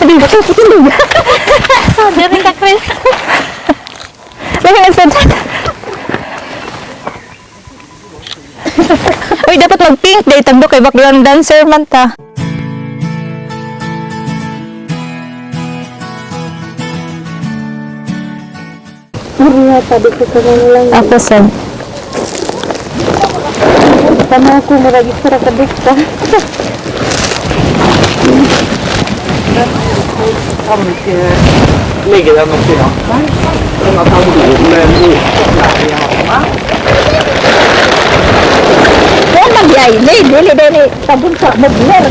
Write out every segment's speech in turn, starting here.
Hindi ba? Dari ka, Chris. Lagi na sa Uy, dapat mag-pink day. Tagdo kay background dancer man ta. Mariya, tadi ko ka lang. Ako sad. Tama ko, maragis para ka dikta. Ligger den också ja. Den har tagit ut med en Yan magyay, dili dili tabun sa mobler.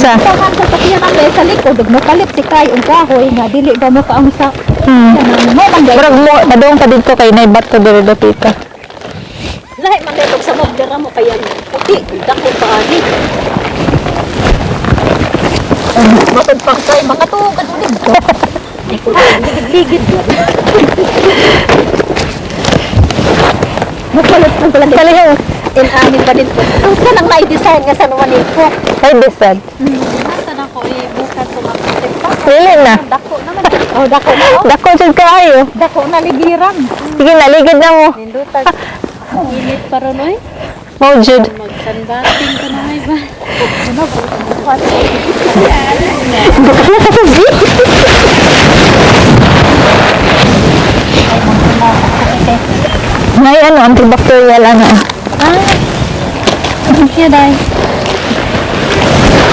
Sa? Tahan sa sakyan ang sa likod, nakalit si Kay ang kahoy nga dili ba mo kaang sa. Mo man gyay. Murag mo, padong pa dito kay naibat ko dito dapita. Lahi man dito sa mobler mo kaya puti, dako pa ani. Matod pang kay mga tugad ulit ko. Ligid-ligid lang. Mapalit mo pala dito. In-amin pa din po. Ang kanang na-design nga sa naman ko. Ay, desad. Nasa na ko bukas ko makasip pa. Lili na. Dako naman. Oh, dako na. Dako jud kaayo. Dako na ligiran. Sige na, ligid na mo. Nindutan. Init pa ron oy. Mo jud. Magsanbating ka na ay ba? Ano ba? May ano, antibacterial ano. Siya dahil.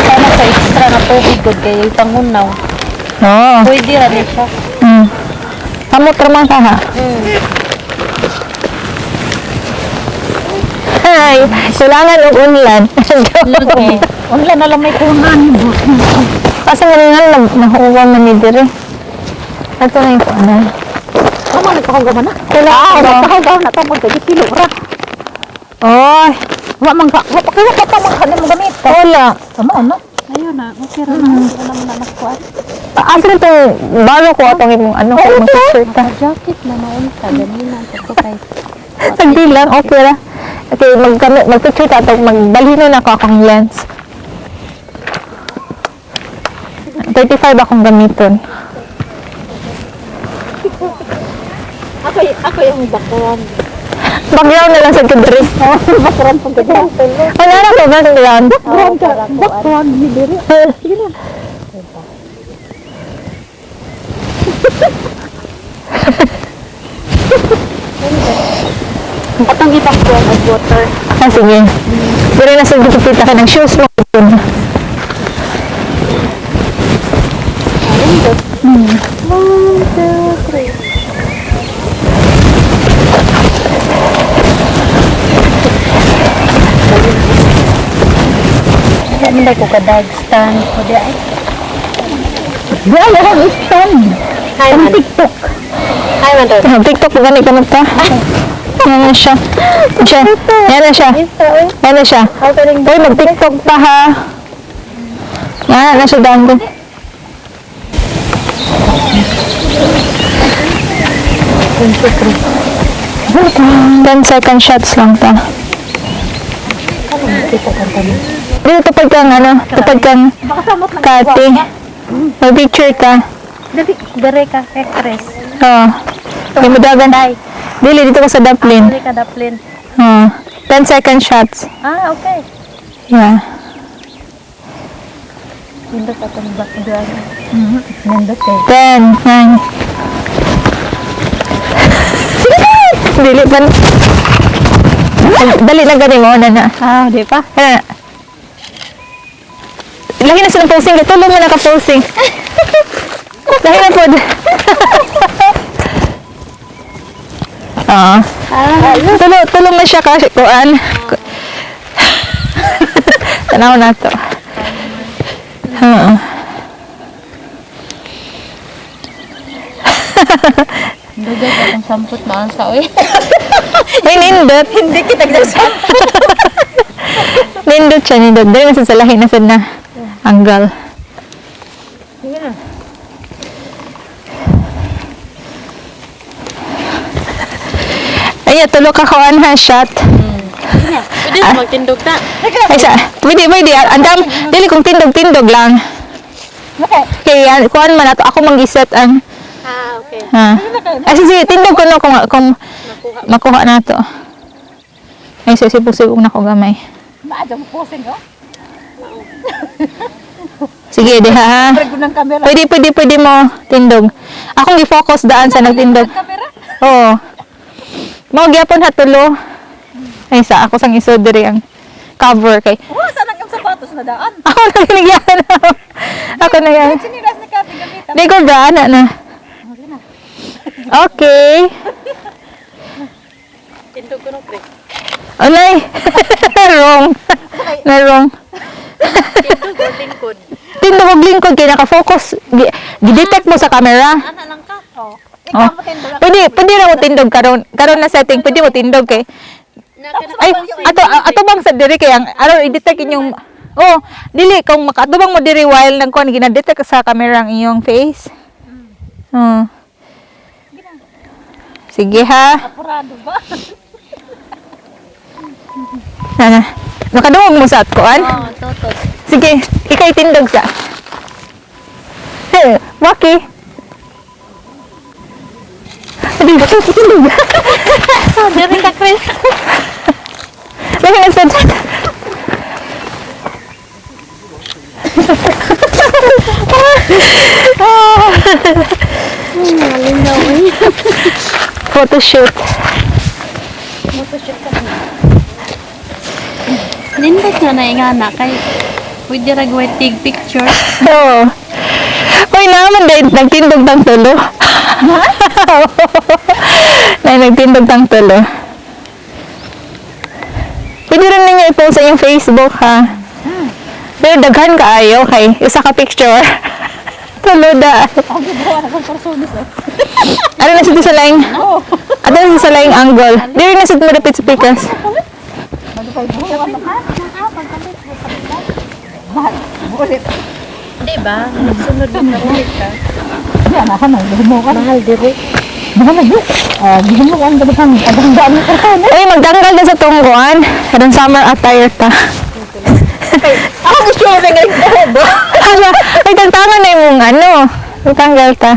Sana sa extra na tubig good kayo ipangunaw. Oo. Pwede rin siya. Kamot raman ka ha. Ay, kailangan ng unlan. Lagi. Unla na lang may kunan. Kasi nga nahuwa man ni dire. Ito na yung kuanan. Tama na kahagaw na. Kailangan Kahagaw na tungkol kay kilo ra. Oy, Wa man ka. Wa pa man ka mo gamit. wala. Tama na. Ayun na. Okay ra na. Wala man na nakuha. Asan itong baro ko atong imong ano kung mag-shirt ka. Jacket na noon sa ganina sa kay. Sagdi lang, okay ra. Okay, mag-picture ta itong magbalhino na ko akong lens. 35 akong gamiton. Ako yung background. Background na lang sa kadiri. Background pag ganyan. Wala na ko background. Background ni diri. Sige na. Atong itakbuhan ang water. Ah, sige. Pero nasa gupita ka ng shoes mo. One, two, three. Hindi ko ka-dog stand ko di ay. Di ay, ako stand. Hi, man. TikTok. Hi, man. TikTok po gani ka magta. Yan na siya. Yan na siya. Yan na siya. Uy, mag-TikTok pa ha. Yan na siya daan ko. Ten second shots lang ta. Dito tupad kang ano, tupad kang kati. May picture ka. Dere ka, actress. Oo. May madagan. Dili, dito ka sa Dublin. Dere ka, Dublin. Oo. 10 second shots. Ah, okay. Yeah. Nindot ako ng background. Nindot eh. 10, 9. Dili pa. Dali na gani mo na na. Ah, di pa? Kaya lahi na silang posing. Tulong mo na ka-posing. Lahi na po. Oo. Tulong na siya kasi kuan. Tanaw na to. Oo. Dugay akong samput maan sa oy. Ay, nindot. Hindi kita nagsasamput. Nindot siya, nindot. Dahil nasa salahin na sa na. Anggal. Sige na. Ay, tulo ka kuan ha, shot. Pwede magtindog ta. Ay, sa, pwede. Andam, dili kong tindog-tindog lang. Okay. Kaya kuan man ato ako mag-iset ang Okay. ha. Ay sige, tindog ko no kung makuha na to. Ay sisipusig na ko gamay. Maadjang posing oh. Sige, diha ha. Prego ng camera. Pwede mo tindog. Akong i-focus daan sa nagtindog. Camera? Oo. Mao gyapon ha tulo. Ay sa ako sang isod diri ang cover kay. Oh, saan ang sapatos na daan? Ako na ginigyan. Ako na yan. Sinilas na kati gamitan. Di ko daan na. Okay. Tindog ko ng pre. Alay. Wrong. Na wrong. Tindog o lingkod. Tindog og lingkod kay naka-focus. Gi-detect mo sa camera. Ana lang ka. Oh. Oh. Ikaw mo tindog. Pwede ra mo tindog karon na setting. Pwede mo tindog kay. Ay, ato bang sa diri kay ang araw i-detect inyong dili kung makatubang mo diri while nang kon gina-detect sa camera ang iyong face. Sige ha. Apurado ba? Ana. Nakadungog mo sa kuan? Totot. Sige, ikay tindog sa. Waki. Adi, tindog. Diri ka, Chris. Lagi na sa chat. Malingaw eh. Photoshoot. Motoshoot ka na. Nindot na na ingana kay pwede ra gawin tig picture. Oo. Uy, naman dahil nagtindog tang tulo. Dahil nagtindog tang tulo. Pwede rin ninyo i-post sa iyong Facebook, ha? Pero daghan ka ayo kay isa ka picture. Tulo da. Ang gawa na kang personis oh. Ano na sa laing? Oh. Ano na sa laing angle? Dili na sa mo repeat speakers. Ulit. Di ba? Sunod din na ulit ka. Mahal diri. Uy, magtanggal na sa tungguan. Karang summer attire ta. Ako gusto ko rin ngayon. Ay, tagtangan na yung ano. Magtanggal ta.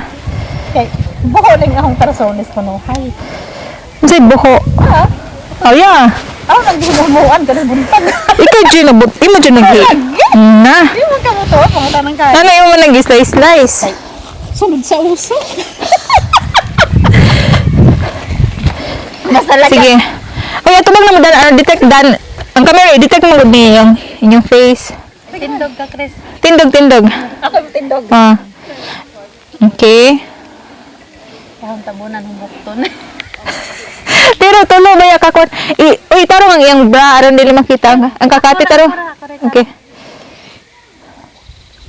Okay. Bukuling akong personis ko no. Hi. Kasi buho. Ha? Oh, yeah. Ako naghihimuan ka ng buntag. Ikaw dyan na but. Imo dyan nag na. Di mo ka mo to. Panguta ng kaya. Ano yung mo nag-slice-slice? Sunod sa uso. Masalaga. Sige. Uy, ito bang naman detect dan. Ang camera, detect mo ni yung inyong face. Tindog ka, Chris. Tindog. Ako yung tindog. Ah. Okay. Kaya ang tabunan ng bukton. Pero tulo ba yung kakon? Uy, tarong ang iyang bra. Aron nila makita. Ang kakati tarong. Okay.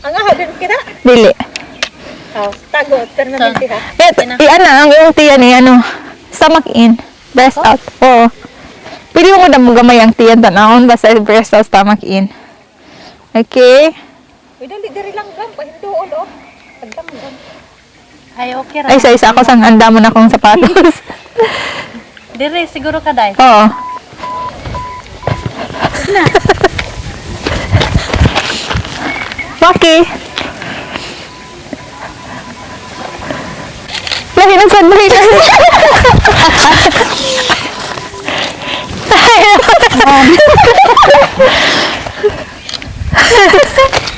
Ang ahadin kita. Dili. Oh, tago. Permanente ha. Ano, ang iyong tiyan ni ano. Stomach in. Breast out. Oo. Pwede mo mo gamay ang tiyan tanahon. Basta breast out, stomach in. Okay. Uy, dali lang gam. Pahindoon o. Pagdamdam. Ay, okay ra. Ay, isa ako sang anda mo na akong sapatos. Dire, siguro ka, Day. Oo. Na. Maki. Lagi ng sandali na.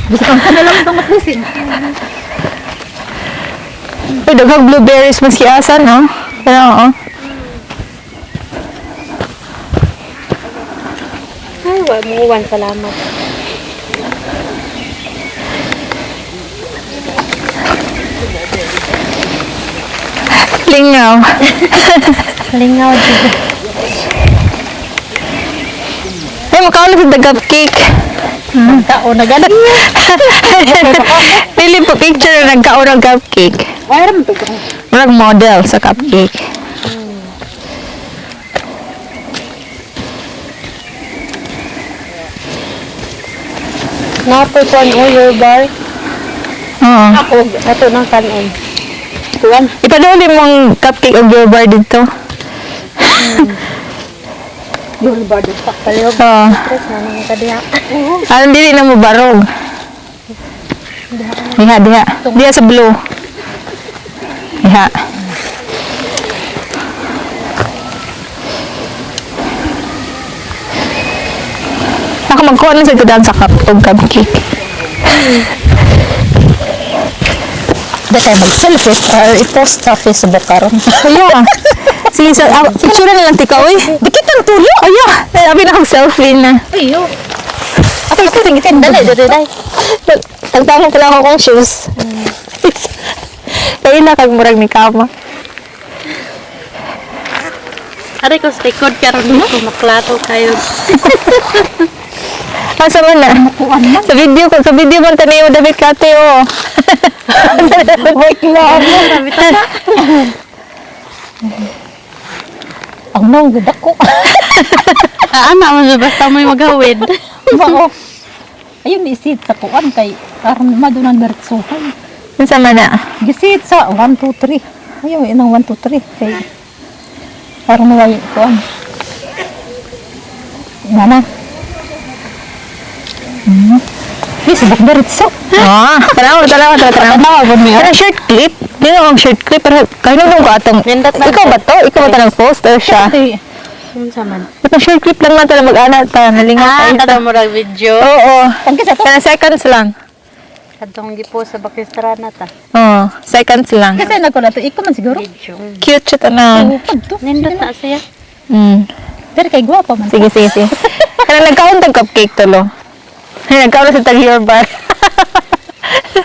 Gusto kang na lang itong matlisin. Uy, daghang blueberries maskiasan, no? Pero, oo. Ay, muwan. Salamat. Lingaw. Lingaw dito. Ay, mukha ulit sa cupcake. Tao na gani. Pili po picture na nagkaon ng cupcake. Ay, ram to. Murag model sa cupcake. Napoy ko ang oil bar. Oo. Ako, ito ng kanon. Tuwan. Ipaduli mong cupcake o your bar dito. Oil bar dito. Pakaliw. Oo. Tres na nang kadiya. Alam dili na mo barog. Diha, diha. Diha sa blue. Diha. Ako magkuha na sa gudang sa cupcake. Di tayo mag-selfie or i-post sa Facebook karon. Kaya. Sige, picture na lang tika, uy. Dikit ang tulo. Kaya. Sabi na akong selfie na. Ayo. Ako ito, tingitin. Dali, dali, dali. Tagtangan ko lang ako kong shoes. Kaya na kagmurag ni Kama. Aray ko sa likod karon dito maklato kayo. Asa man na? Sa video man tanayo David Kate, oh. Wait lang. Ang nang gudak ko. Ana man siya, basta may maghawid. Mao. Ayun isit sa kuan kay karon madunan diretsuhan. Unsa man na? Gisit sa 1 2 3. Ayaw inang 1 2 3 kay karon may kuan. Nana. Facebook diretso. Tanaw. Pero shirt clip. Di na akong shirt clip. Pero kayo na ko atong. Nindot na. Ikaw ba to? Ikaw ba ito nag-post? Or siya? Kay Unsa man? Itong shirt clip lang man ito na mag-ana. Nalingat tayo. Kada mo ra video. Oo. ang kisa to. Kana seconds lang. Kadtong gipo sa Bakistrana ta. Oo. Seconds lang. Kasi nagko na to ikaw man siguro. Video. Cute siya tanan. Pagto. Nindot na siya. Pero kay guwapa man. Sige. Kana nagkaon tag cupcake to lo. Nagkaon na sa tag your bar.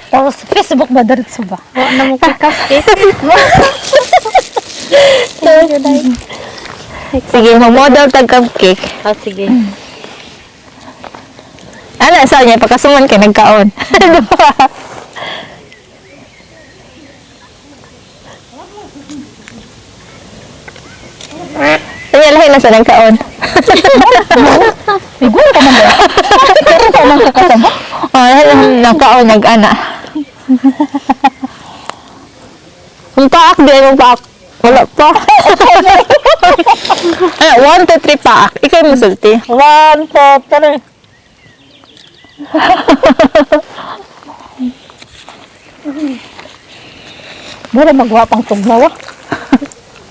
Tapos Facebook ba diretso ba? Wa na mo pick up eh. Sige, mag-model tag cupcake. Ah, sige. Ano, saan niya? Pagkasuman ka, nagkaon. Kaya lahi na sa nagkaon. Siguro ka man ba? Pero ka man kakasama. Nagkaon, nag-ana. Ang paak, di ay mong paak. Wala pa. 1, 2, 3 paak. Ikaw yung masulti. 1 2 3. Mura magwapang tugnaw.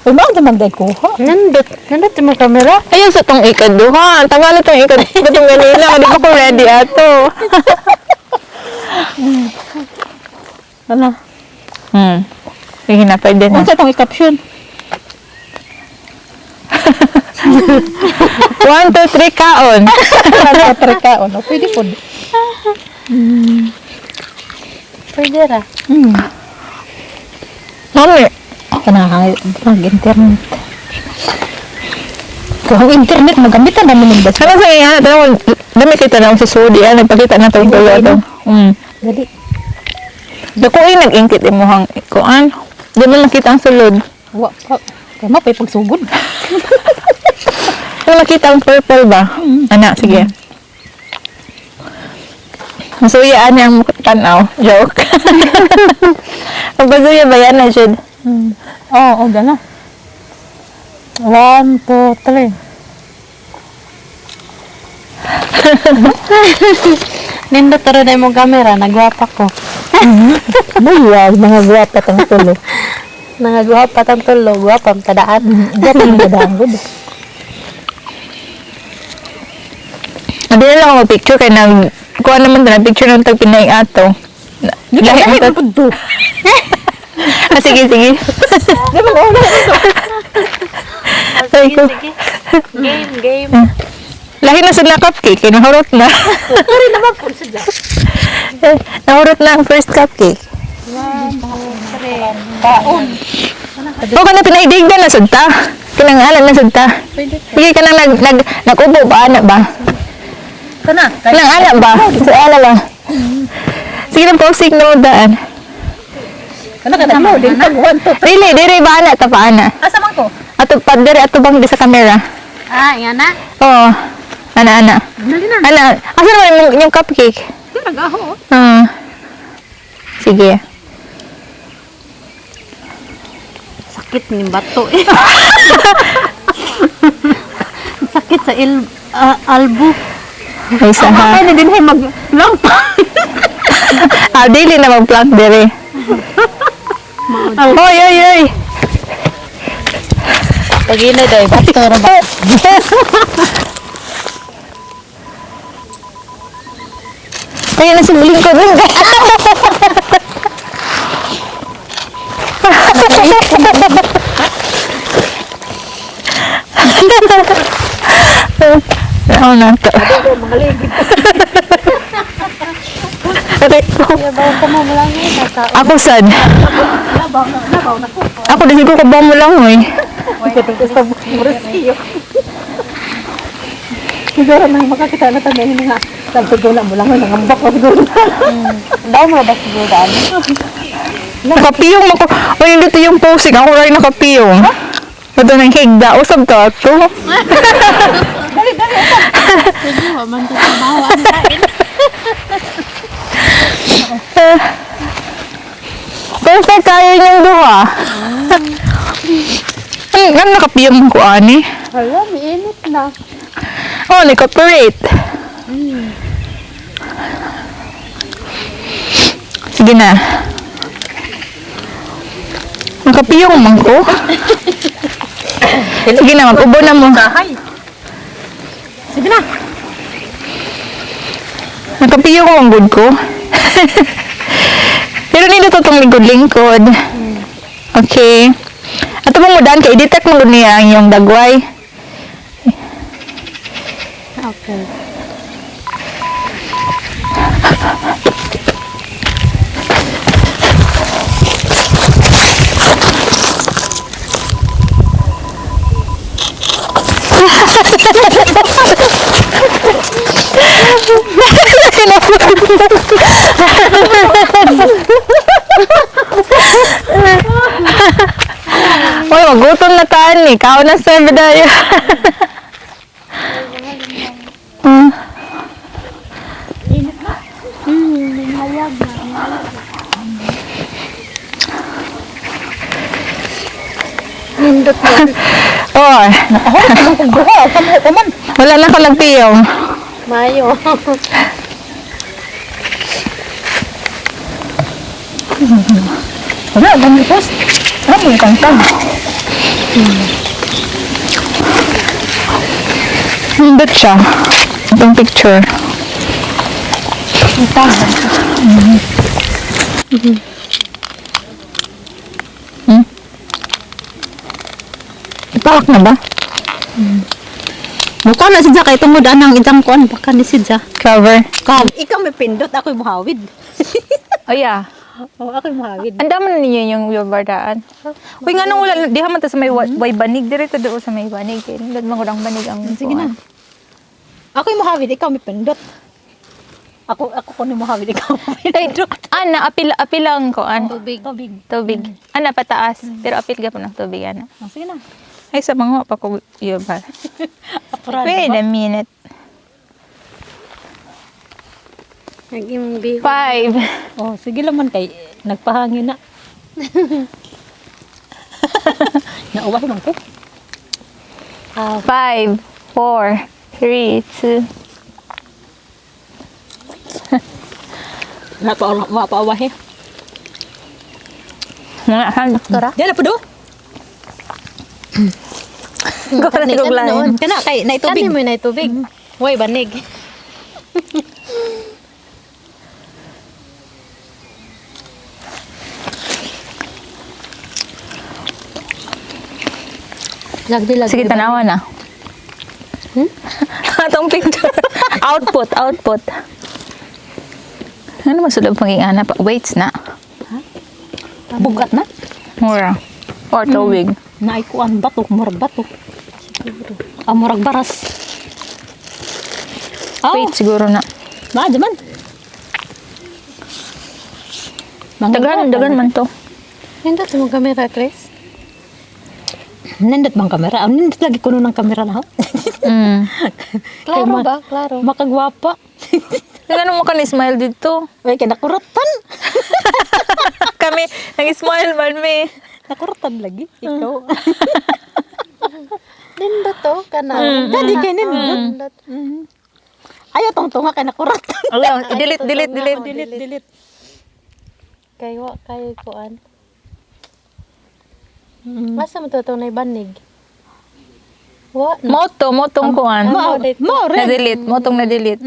Uy, mao man day kuha. Nindot mo kamera. Ayun sa tong ikaduha. Tagal itong ikadutong ganila. Di ba ko ready ato? Ano? Sige na, pwede na. Unsa tong i-caption? 1, 2, 3, kaon. Ano ka ono? Pwede po. Pwede ra. Mami, Kanang internet. Kung internet magamitan namin ng basta. ano sa iya? Dami kita na sa sudi. Nagpakita na itong tulo ito. Dali. Dako ay nag-ingkit imuhang kuan. Di mo nakita ang sulod. Wa pa. Kaya mapay pagsugod. Kung nakita ang purple ba? Ana, sige. Masuyaan niyang tanaw. Joke. Pagpasuya ba yan na, Jud? Oo, gana. 1 2 3. Nindot ra na mo kamera, nagwapa ko. Buya, mga gwapa tang tulo. Nangagwapa tang tulo, gwapam tadaan. Dati nga dangod. Hindi na lang ako mag-picture kaya kuha naman na picture ng tag Pinay ato. Lahi ang tag... Sige. Sige. Game. Lahi na sila cupcake, kaya nahurot na. Nahurot na ang first cupcake. O ka na pinaidigdan na sudta. Kinangalan na sudta. Sige ka nang nag-ubo ba, anak ba? Kana. Kanang anak ba? Sa ala lang. Sige nang posting na mo daan. Kana kada mo din pag 1 2 3. Dili ba anak ta pa anak? Asa man ko? Ato pa diri ato bang di sa camera. Ah, yan na. Oo. Ana. Dali na. Ana, asa naman yung cupcake? Nagaho. Sige. Sakit ni bato eh. Sakit sa albu. Ay, isa ha. Kaya din hay mag lang. Dili na mag-plank dire. Hoy, oy, oy. Pag-ina daw, pastor ba? Ayun na si Muling ko dun. Ano na to? Aray ko. Ako sad. Ako din ko kabaw mo lang eh. Siguro nang makakita na tayo nga. Sabi ko na mo lang, nangambak ko siguro. Daw mo ba siguro daan? Nakapiyong ako. Ay, dito yung posing. Ako rin nakapiyong. Ito nang higda. Usab to ato. Perfect kayo niyong duha. Ano nakapiyong ko, ani? Hala, may init na. Oh, nag-operate. Sige na. Nakapiyong man ko. Sige na, mag-ubo na mo. Sige na. Nakapiyong ko ang good ko. Pero nito to itong lingkod-lingkod. Okay. At mo daan kay i-detect mo niya ang iyong dagway. Okay. Uy, magutom na tayo ni. Kao na sa medalya. Nindot mo. Oh, wala na ko nagpiyong. Mayo. Wala, ganun post. Ano mo yung kantang? Nindot siya. Itong picture. Ipalak na ba? Mukha na sidya kay tungod anang itang kuan baka ni sidya. Cover. Ikaw may pindot, ako yung muhawid. Oh yeah. Oh, ako yung muhawid. Ang dami na ninyo yung bardaan. Uy, nga nang wala, di haman ta sa may way banig. Dirito doon sa may banig. Kaya nilad magudang banig ang Sige na. Ako yung muhawid, ikaw may pindot. Ako ko ni muhawid, ikaw may pindot. Ana, apil lang ko. Tubig. Tubig. Ana, pataas. Pero apil ka po ng tubig, ana. Oh, sige na. Ay, sa mga pa ko yun ba? Apurado Wait ba? a minute. Nag-imbi. 5. Oh, sige laman kay nagpahangin na. Nauwahi man ko. 5, 4, 3, 2. Mapaawahi. Mga hand. Diyan na po do. Gawin na siguglayan. Kana kay naitubig. Kani mo na tubig. Way banig. Lagdi-lagdi. Sige, tanawa na. Atong picture. Output. Ano masulog paging anak? Weights na. Bugat na. Mura. Or tubig. Naikuan batok, murag batok. Murag baras. Weight siguro na. Maaja man. Dagan man to. Nindot mo kamera, Chris. Nindot bang kamera? Nindot lagi kuno ng kamera na ho. Klaro ba? Klaro. Makagwapa. Nagano mo ka ni-smile dito? Uy, kaya nakuratan. Kami, nag-smile man me. Nakuratan lagi. Ikaw. Nindot to. Kana. Dali kay nindot. Ayaw tong tunga kay nakuratan. Delete. Delete. Kay wa kay kuan. Masa mo to tunay banig? Wa Motong kuan. Mao rin. Na-delete, motong na-delete.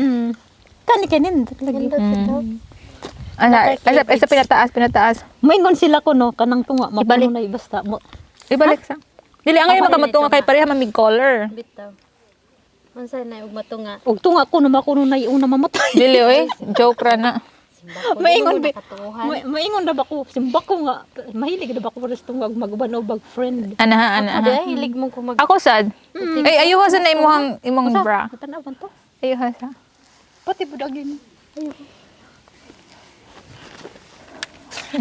Kani kanin lagi. nindot ito. Asa pinataas. Maingon sila ko no kanang tunga Ibalik. mapuno na basta mo. Ibalik sa. Dili ang ngayon makamatong kay pareha mamig color. Bitaw. Unsay na ug matunga? Og tunga ko no makuno na una mamatay. Dili oy, joke ra na. Maingon bi. Katuhan. Maingon na ba ko simba ko nga mahilig na ba ko sa tungag magubanobag friend. Ana. Ada hilig mo ko mag Ako sad. Ay ayuha sa na imong bra. Tanawan to. Ayuha sa. Pati budagin.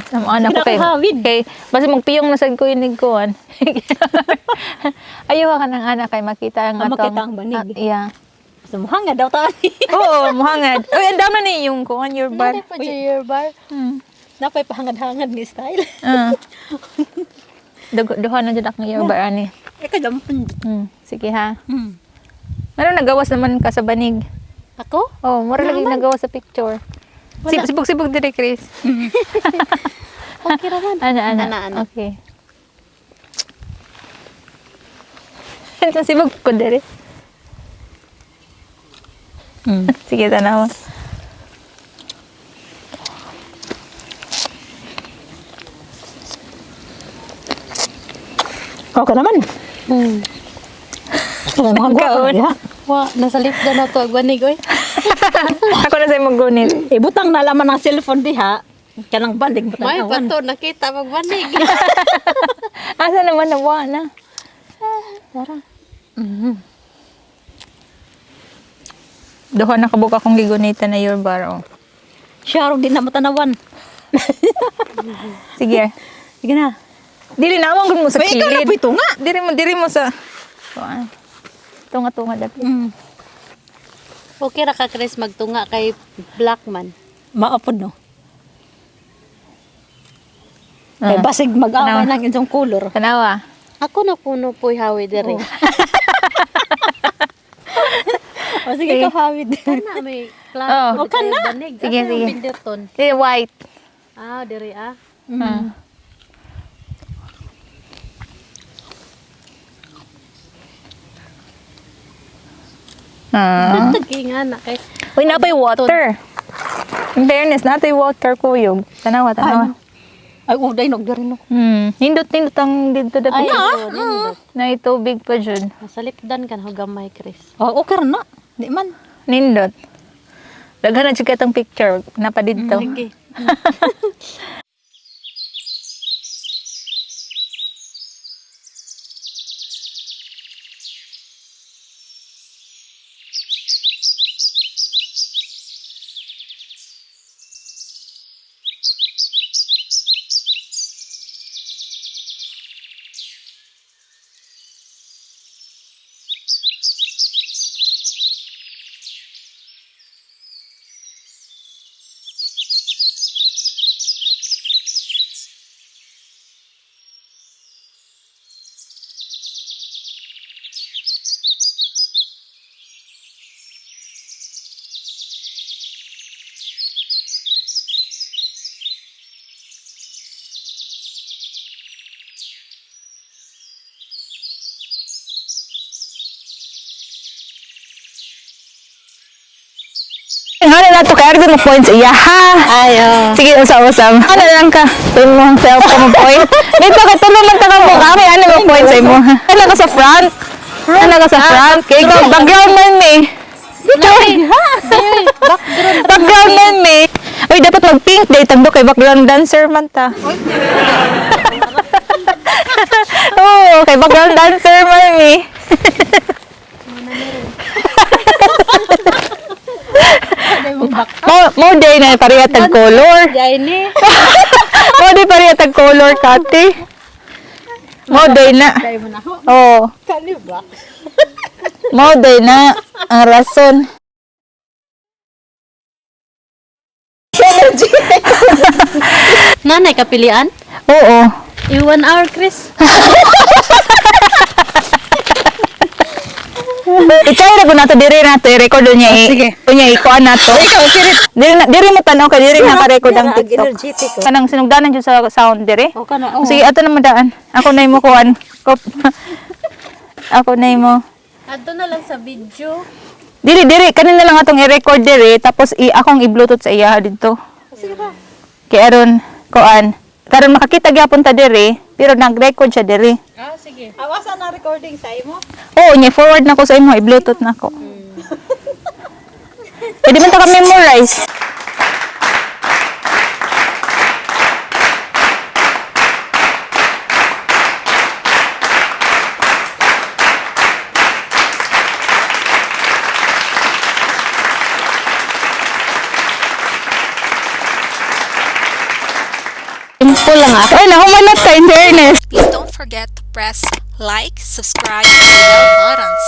Sama anak ko kay. Kinakahawid. Kay basta magpiyong na sad ko inig kuan. Ayuha ka ng anak kay makita ang atong. Makita ang banig. Yeah. Sumuhanga daw tani. Oo, muhangad. Uy, ang dami na yung kuan your bar. Nani pa your bar? Napay pahangad-hangad ni style. Duha na dyan akong your bar ani. Eka jampun. Sige ha. Ano nagawas naman ka sa banig? Ako? Oh, mura lagi nagawas sa picture. Sibog-sibog dire, Chris. Okay raman. Ana. Ana. Okay. Ito sibog ko dire. Sige, tanawa. Okay naman. Kaya mga Kaon. gwa. Wa nasa lift na to ag banig oy. Ako na sa'yo maggunit. Ibutang na laman ng cellphone diha. Kanang bandig butang May awan. pato nakita mag banig. Asa naman nawa na? Duha na kabuka kong gigunita na your bar. Oh. Siya rin din na matanawan. Sige. Sige na. Dili nawang mo sa May ikaw na kilid. po ito nga. Diri mo sa kuan. Tunga dapat. Okay ra ka Chris magtunga kay black man. Maapod no. Kay basig mag-away Tanawa. ng insong color. Tanawa. Ako na puno po'y hawi diri. O sige ka hawid. Kana may Oh. class O, kana. banig. Sige, Asa sige. yung pinderton? Dili white. Ah, diri ah. Dagdag nga na kay Uy, napay water. In fairness, natay water kuyog. Tanawa. Ay, uday nog diri no. Nindot ang dito dapat. ay nindot. Na itubig pa dyan. Nasa lipdan kan ho gamay Chris. Oh, okay ra na. Di man. Nindot. Daghan na siya itong picture. Napa dito. Sige. Ano na to kaya mo points iya ha. Ayo. Sige usap-usap. Ano lang ka? Pin mo self ka mo point. Dito ka tulong man ta ka mo kami ano mo points ay mo. Ano ka sa front? Ano ka sa front? Kay ikaw background man me. Dito. Background man me. Uy dapat mag pink day tagdo kay background dancer man ta. Oh, kay background dancer man me. Mo day na pareha tag color. Jay ni. Mo day pareha tag color kati. Mo day na. Dai mo na ho. Oh, Kani ba? mo day na ang rason. Nanay kapilian? Oo. You 1 hour Chris. Ikaw na ko na to diri na to i-record niya sige. Kunya ikuan na to. Ikaw, sirit. Diri mo tanaw kay diri na ka-record ang TikTok. Energetic ko. Kanang sinugdanan jud sa sound diri. O ka na, oh. Sige, ato na madaan. Ako na imo kuan. Ako na imo. Ato na lang sa video. Diri kanina lang atong i-record diri tapos akong i-bluetooth sa iya dito. Sige ba? Kay aron kuan. Karon makakita gyapon ta diri pero nag-record siya diri. Ah, sige. Awasan na recording sa imo. Oo, niya forward na ko sa imo, i-bluetooth na ko. Pwede man ta ka memorize. Simple lang ako. Ay, nahumanat ka in fairness. Please don't forget to press like, subscribe, and bell buttons.